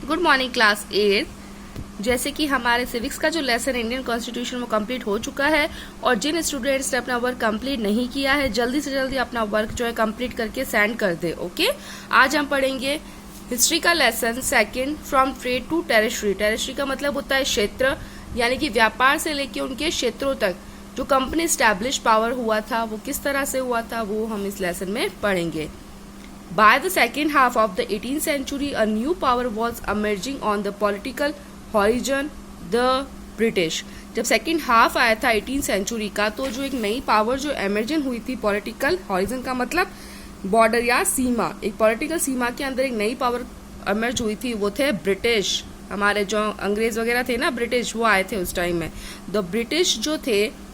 Good morning class 8। जैसे कि हमारे सिविक्स का जो लेसन इंडियन कॉन्स्टिट्यूशन वो कंप्लीट हो चुका है और जिन स्टूडेंट्स ने अपना वर्क कंप्लीट नहीं किया है जल्दी से जल्दी अपना वर्क जो है कंप्लीट करके सेंड कर दे। ओके, आज हम पढ़ेंगे हिस्ट्री का lesson second, from trade to territory. Territory का मतलब होता है क्षेत्र, यानी कि व्यापार से लेके उनके क्षेत्रों तक जो कंपनी स्टैब्लिश पावर हुआ था वो किस तरह से हुआ था वो हम इस लेसन में पढ़ेंगे। By the second half of the 18th century, a new power was emerging on the political horizon, the British। जब सेकेंड हाफ आया था 18th सेंचुरी का तो जो एक नई पावर जो एमर्जन हुई थी पॉलिटिकल हॉरिजन का मतलब बॉर्डर या सीमा, एक पॉलिटिकल सीमा के अंदर एक नई पावर एमर्ज हुई थी, वो थे ब्रिटिश। हमारे जो अंग्रेज वगैरह थे ना ब्रिटिश, वो आए थे उस टाइम में। द ब्रिटिश जो थे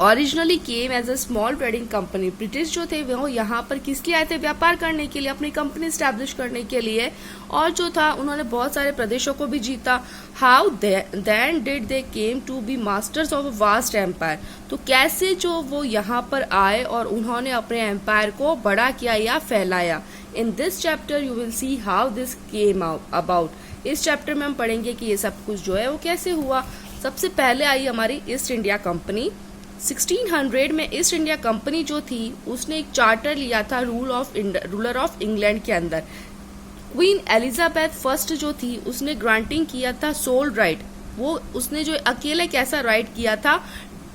originally came as a small trading company. British जो थे वो यहाँ पर किस लिए आए थे? व्यापार करने के लिए, अपनी कंपनी स्टैब्लिश करने के लिए। और जो था उन्होंने बहुत सारे प्रदेशों को भी जीता। How then did they came to be masters of a vast empire. तो कैसे जो वो यहाँ पर आए और उन्होंने अपने एम्पायर को बड़ा किया या फैलाया। In this chapter you will see how this came about. इस चैप्टर में हम पढ़ेंगे कि ये सब कुछ जो है वो कैसे हुआ। सबसे पहले आई हमारी ईस्ट इंडिया कंपनी। 1600 में ईस्ट इंडिया कंपनी जो थी उसने एक चार्टर लिया था रूलर ऑफ इंग्लैंड के अंदर। क्वीन एलिजाबेथ फर्स्ट जो थी उसने ग्रांटिंग किया था सोल राइट। वो उसने जो अकेले कैसा राइट किया था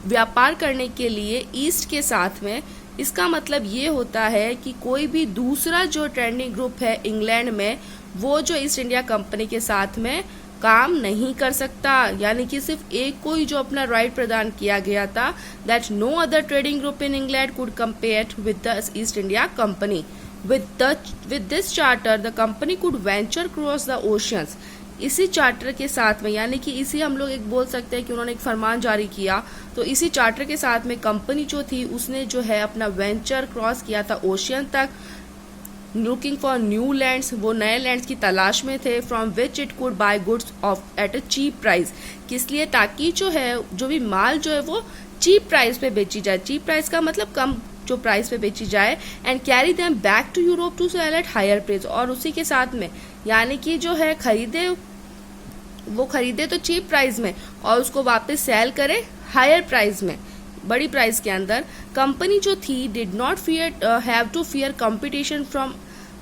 व्यापार करने के लिए ईस्ट के साथ में। इसका मतलब ये होता है कि कोई भी दूसरा जो ट्रेडिंग ग्रुप है इंग्लैंड में वो जो ईस्ट इंडिया कंपनी के साथ में काम नहीं कर सकता, यानी कि सिर्फ एक को ही जो अपना राइट प्रदान किया गया था, that no other trading group in England could compare with the East India Company. With this charter the company could venture cross the oceans. इसी चार्टर के साथ में, यानी कि इसी हम लोग एक बोल सकते हैं कि उन्होंने एक फरमान जारी किया, तो इसी चार्टर के साथ में कंपनी जो थी उसने जो है अपना वेंचर क्रॉस किया था ओशियन तक, लुकिंग फॉर न्यू लैंड्स। वो नए लैंड्स की तलाश में थे, from which it could buy goods of at a cheap price. किस लिए? ताकि जो है जो भी माल जो है वो चीप प्राइस पे बेची जाए। चीप प्राइस का मतलब कम जो प्राइस पे बेची जाए। And carry them back to Europe to sell at higher price. और उसी के साथ में यानी कि जो है खरीदे तो चीप प्राइस में और उसको वापस सेल करे हायर प्राइस में, बड़ी प्राइस के अंदर। कंपनी जो थी did not have to fear competition from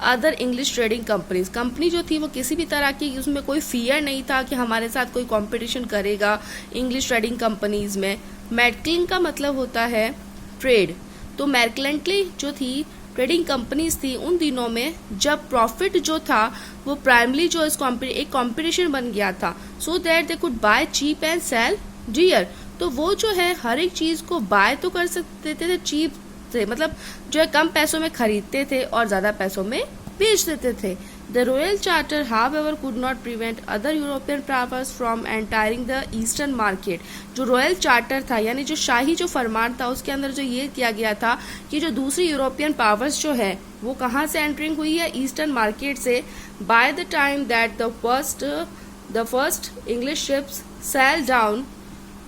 other English trading companies. Company जो थी वो किसी भी तरह की उसमें कोई फियर नहीं था कि हमारे साथ कोई कंपटीशन करेगा इंग्लिश ट्रेडिंग कंपनीज में। मैडक्लिन का मतलब होता है ट्रेड। तो मैडक्लेंटली जो थी ट्रेडिंग कंपनीज थी उन दिनों में जब प्रॉफिट जो था वो प्राइमली जो एक कॉम्पिटिशन बन गया था, so that they could buy cheap and sell dear. तो वो जो है हर एक चीज को बाय तो कर सकते थे चीप से, मतलब जो है कम पैसों में खरीदते थे और ज्यादा पैसों में बेच देते थे। The royal charter however could not prevent other European powers from entering the eastern market. जो रॉयल चार्टर था यानी जो शाही जो फरमान था उसके अंदर जो ये किया गया था कि जो दूसरी यूरोपियन पावर्स जो है वो कहाँ से एंटरिंग हुई है? ईस्टर्न मार्केट से। By the time that the first English ships sail down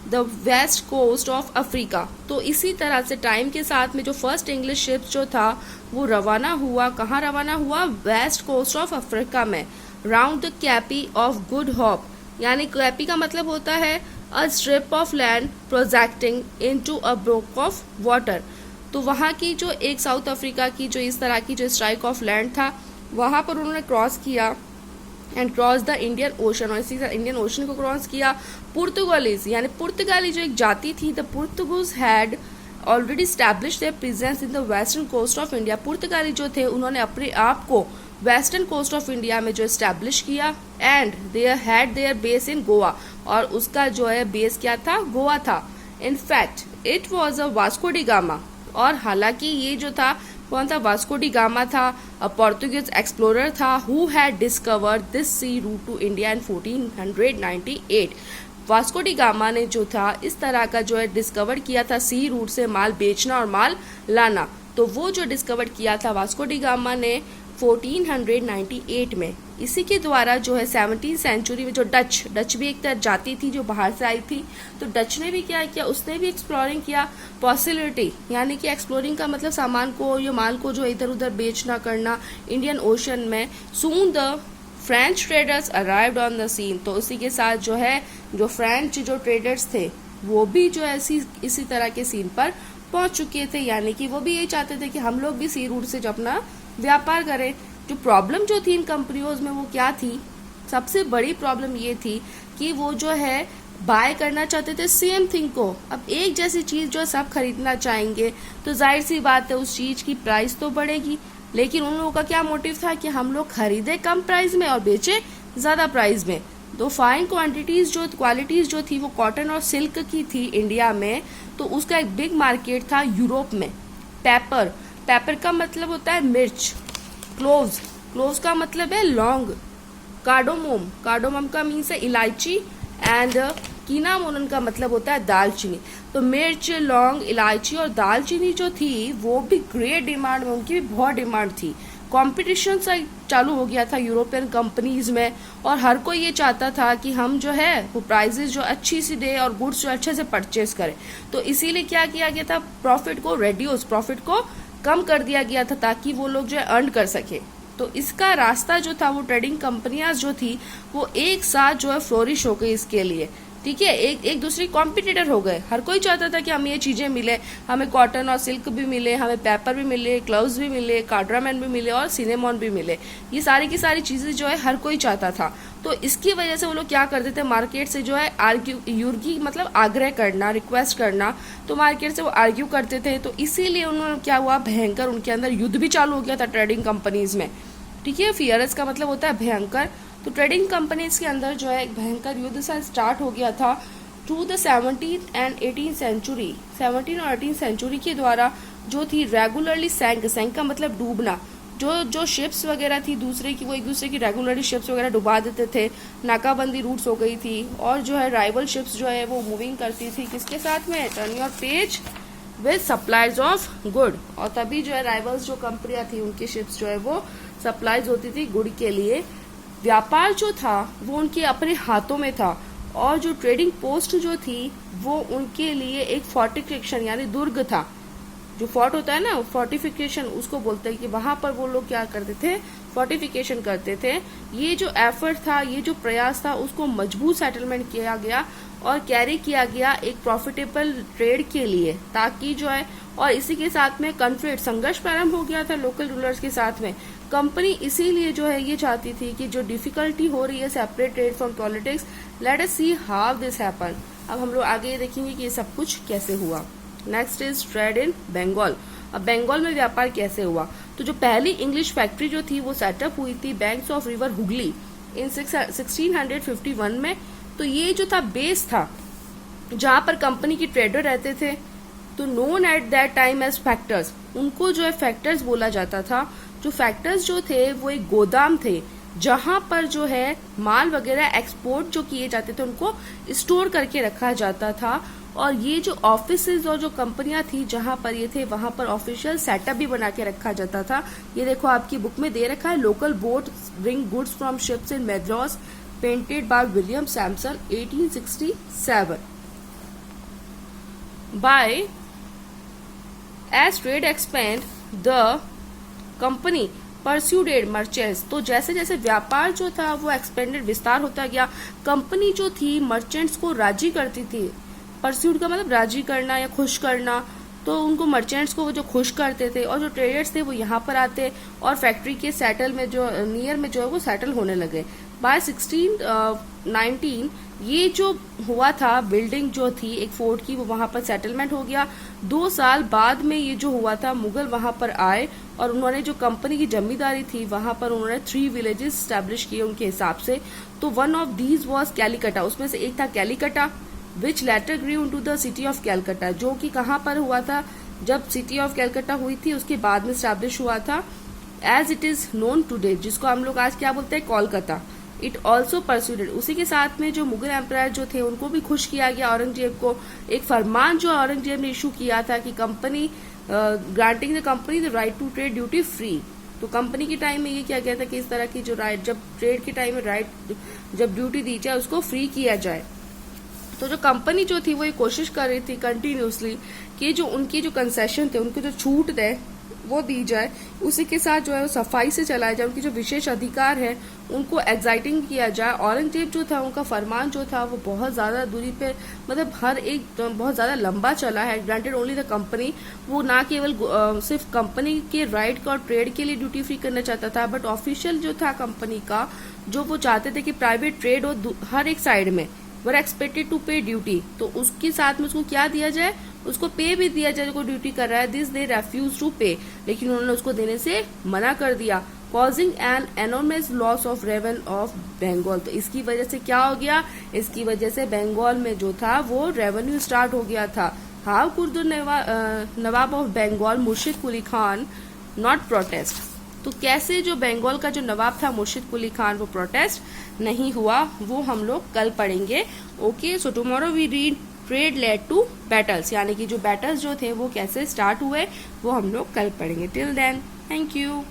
the west coast of Africa. तो इसी तरह से टाइम के साथ में जो फर्स्ट इंग्लिश शिप जो था वो रवाना हुआ, कहाँ रवाना हुआ? वेस्ट कोस्ट ऑफ अफ्रीका में, round the cape of good hope. यानी कैपी का मतलब होता है a strip of land projecting into a brook of water. तो वहाँ की जो एक साउथ अफ्रीका की जो इस तरह की जो स्ट्राइक ऑफ लैंड था वहाँ पर उन्होंने क्रॉस किया and cross the Indian ocean. और इसी इंडियन ओशन को क्रॉस किया। पुर्तगालीज यानी पुर्तगाली जो एक जाति थी, the Portuguese had already established their presence in the western coast of India. पुर्तगाली जो थे उन्होंने अपने आप को वेस्टर्न कोस्ट ऑफ इंडिया में जो स्टैब्लिश किया and there had their base in Goa. और उसका जो है बेस क्या था? गोवा था। In fact it was a Vasco da Gama. और हालांकि ये जो था कौन था? वास्को डी गामा था, अ पोर्तुगीज एक्सप्लोरर था who had discovered this sea route to India in 1498। Vasco da Gama ने जो था इस तरह का जो है डिस्कवर किया था सी रूट से माल बेचना और माल लाना। तो वो जो डिस्कवर किया था वास्को डी गामा ने 1498 में, इसी के द्वारा जो है 17th सेंचुरी में जो डच भी एक जाति थी जो बाहर से आई थी, तो डच ने भी क्या किया? उसने भी एक्सप्लोरिंग किया पॉसिबिलिटी, यानी कि एक्सप्लोरिंग का मतलब सामान को या माल को जो इधर उधर बेचना करना इंडियन ओशन में। Soon the French traders arrived on the scene, तो उसी के साथ जो है जो फ्रेंच जो ट्रेडर्स थे वो भी जो इसी तरह के सीन पर पहुंच चुके थे, यानी कि वो भी यही चाहते थे कि हम लोग भी सी रूट से जो अपना व्यापार करें। जो प्रॉब्लम जो थी इन कंपनियों में वो क्या थी, सबसे बड़ी प्रॉब्लम ये थी कि वो जो है बाय करना चाहते थे सेम थिंग को। अब एक जैसी चीज जो सब खरीदना चाहेंगे तो जाहिर सी बात है उस चीज की प्राइस तो बढ़ेगी, लेकिन उन लोगों का क्या मोटिव था कि हम लोग खरीदे कम प्राइस में और बेचे ज्यादा प्राइस में। तो फाइन क्वालिटीज जो थी वो कॉटन और सिल्क की थी इंडिया में, तो उसका एक बिग मार्केट था यूरोप में। पेपर का मतलब होता है मिर्च। क्लोव्स का मतलब है लौंग। कार्डोमम का मीन्स है इलायची, एंड कीनामोन का मतलब होता है दालचीनी। तो मिर्च, लौंग, इलायची और दालचीनी जो थी वो भी ग्रेट डिमांड में, उनकी भी बहुत डिमांड थी। कंपटीशन सा चालू हो गया था यूरोपियन कंपनीज में, और हर कोई ये चाहता था कि हम जो है वो प्राइसेस जो अच्छी सी दे और गुड्स जो अच्छे से परचेस करें। तो इसीलिए क्या किया गया था, प्रॉफिट को कम कर दिया गया था ताकि वो लोग जो है अर्न कर सके। तो इसका रास्ता जो था वो ट्रेडिंग कंपनियां जो थी वो एक साथ जो है फ्लोरिश हो गई इसके लिए, ठीक है। एक दूसरे कॉम्पिटिटर हो गए। हर कोई चाहता था कि हमें ये चीजें मिले, हमें कॉटन और सिल्क भी मिले, हमें पेपर भी मिले, ग्लव्स भी मिले, कार्डामन भी मिले और सिनेमॉन भी मिले। ये सारी की सारी चीजें जो है हर कोई चाहता था। तो इसकी वजह से वो लोग क्या करते थे, मार्केट से जो है मतलब आग्रह करना, रिक्वेस्ट करना, तो मार्केट से वो आर्ग्यू करते थे। तो इसीलिए उन्होंने क्या हुआ, भयंकर उनके अंदर युद्ध भी चालू हो गया था ट्रेडिंग कंपनीज में, ठीक है। फियरस का मतलब होता है भयंकर। तो ट्रेडिंग कंपनीज के अंदर जो है एक भयंकर युद्ध सा स्टार्ट हो गया था through the 17th and 18th century. 17 और 18 सेंचुरी के द्वारा जो थी रेगुलरली सैंक का मतलब डूबना। जो शिप्स वगैरह थी दूसरे की, वो एक दूसरे की रेगुलरली शिप्स वगैरह डुबा देते थे। नाकाबंदी रूट्स हो गई थी, और जो है राइवल शिप्स जो है वो मूविंग करती थी किसके साथ में, turn your page, with supplies of good. और तभी जो है राइवल्स जो कंपनियां थी उनकी शिप्स जो है वो सप्लाईज होती थी गुड के लिए। व्यापार जो था वो उनके अपने हाथों में था, और जो ट्रेडिंग पोस्ट जो थी वो उनके लिए एक फोर्टिफिकेशन यानी दुर्ग था। जो फोर्ट होता है ना, फोर्टिफिकेशन उसको बोलते हैं, कि वहां पर वो लोग क्या करते थे, फोर्टिफिकेशन करते थे। ये जो एफर्ट था, ये जो प्रयास था, उसको मजबूत सेटलमेंट किया गया और कैरी किया गया एक प्रॉफिटेबल ट्रेड के लिए, ताकि जो है, और इसी के साथ में कॉन्फ्लिक्ट संघर्ष प्रारंभ हो गया था लोकल रूलर्स के साथ में। कंपनी इसीलिए जो है ये चाहती थी कि जो डिफिकल्टी हो रही है separate trade from politics, let us see how this happen. अब हम लोग आगे देखेंगे कि ये सब कुछ कैसे हुआ। Next is trade in Bengal. अब बंगाल में व्यापार कैसे हुआ, तो जो पहली इंग्लिश फैक्ट्री जो थी वो सेटअप हुई थी बैंक्स ऑफ रिवर हुगली इन 1651 में। तो ये जो था बेस था जहां पर कंपनी की ट्रेडर रहते थे, तो known at that time as factors, उनको जो है फैक्टर्स बोला जाता था। जो फैक्टर्स जो थे वो एक गोदाम थे जहां पर जो है माल वगैरह एक्सपोर्ट जो किए जाते थे उनको स्टोर करके रखा जाता था। और ये जो ऑफिसेज और जो कंपनियां थी जहां पर ये थे, वहां पर ऑफिशियल सेटअप भी बना के रखा जाता था। ये देखो आपकी बुक में दे रखा है, local boat bring goods from ships in Madras, painted by William Samson 1867। By as trade expand the company persuaded merchants, तो जैसे जैसे व्यापार जो था वो एक्सपेंडेड, विस्तार होता गया, कंपनी जो थी मर्चेंट्स को राजी करती थी। परस्यूड का मतलब राजी करना या खुश करना, तो उनको मर्चेंट्स को वो जो खुश करते थे, और जो ट्रेडर्स थे वो यहाँ पर आते और फैक्ट्री के सेटल में जो नियर में जो है वो सेटल होने लगे। बाय 1619 ये जो हुआ था, बिल्डिंग जो थी एक फोर्ट की, वो वहां पर सेटलमेंट हो गया। 2 साल बाद में ये जो हुआ था, मुगल वहां पर आए और उन्होंने जो कंपनी की जमींदारी थी वहां पर उन्होंने 3 विलेजेस स्टैब्लिश किए उनके हिसाब से। तो one of these was Kalikata, उसमें से एक था Kalikata, which later grew into the city of Calcutta, जो कि कहाँ पर हुआ था, जब सिटी ऑफ कैलकटा हुई थी उसके बाद में स्टैब्लिश हुआ था, as it is known today, जिसको हम लोग आज क्या बोलते हैं, कोलकाता। इट ऑल्सो परस्यूडेड, उसी के साथ में जो मुगल एम्पायर जो थे उनको भी खुश किया गया, औरंगजेब को। एक फरमान जो औरंगजेब ने इशू किया था कि company granting the company the right to trade duty free. तो कंपनी के टाइम में ये किया गया था कि इस तरह की जो राइट, जब ट्रेड के टाइम में राइट, जब ड्यूटी दी जाए उसको फ्री किया जाए। तो जो कंपनी जो थी वो ये कोशिश कर रही थी कंटिन्यूसली कि जो उनकी जो कंसेशन थे, उनके जो छूट थे, वो दी जाए, उसी के साथ जो है वो सफाई से चलाया जाए, उनकी जो विशेष अधिकार है उनको एग्जाइटिंग किया जाए। औरंगजेब जो था उनका फरमान जो था वो बहुत ज़्यादा दूरी पे, मतलब हर एक बहुत ज़्यादा लंबा चला है। ग्रांटेड ओनली द कंपनी, वो ना केवल सिर्फ कंपनी के राइट का और ट्रेड के लिए ड्यूटी फ्री करना चाहता था, बट ऑफिशियल जो था कंपनी का, जो वो चाहते थे कि प्राइवेट ट्रेड हो हर एक साइड में, वर एक्सपेक्टेड टू पे ड्यूटी, तो उसके साथ में उसको क्या दिया जाए, उसको पे भी दिया जाए, जो ड्यूटी कर रहा है। दिस दे रेफ्यूज टू पे, लेकिन उन्होंने उसको देने से मना कर दिया, causing an enormous loss of revenue of Bengal. तो इसकी वजह से क्या हो गया, इसकी वजह से बंगाल में जो था वो रेवेन्यू स्टार्ट हो गया था। How could the nawab of Bengal Murshid Quli Khan not protest, तो कैसे जो बंगाल का जो नवाब था मुर्शिद कुली खान वो प्रोटेस्ट नहीं हुआ, वो हम लोग कल पढ़ेंगे। Okay, so tomorrow we read trade led to battles, यानी कि जो बैटल्स जो थे वो कैसे स्टार्ट हुए वो हम लोग कल पढ़ेंगे। Till then, thank you.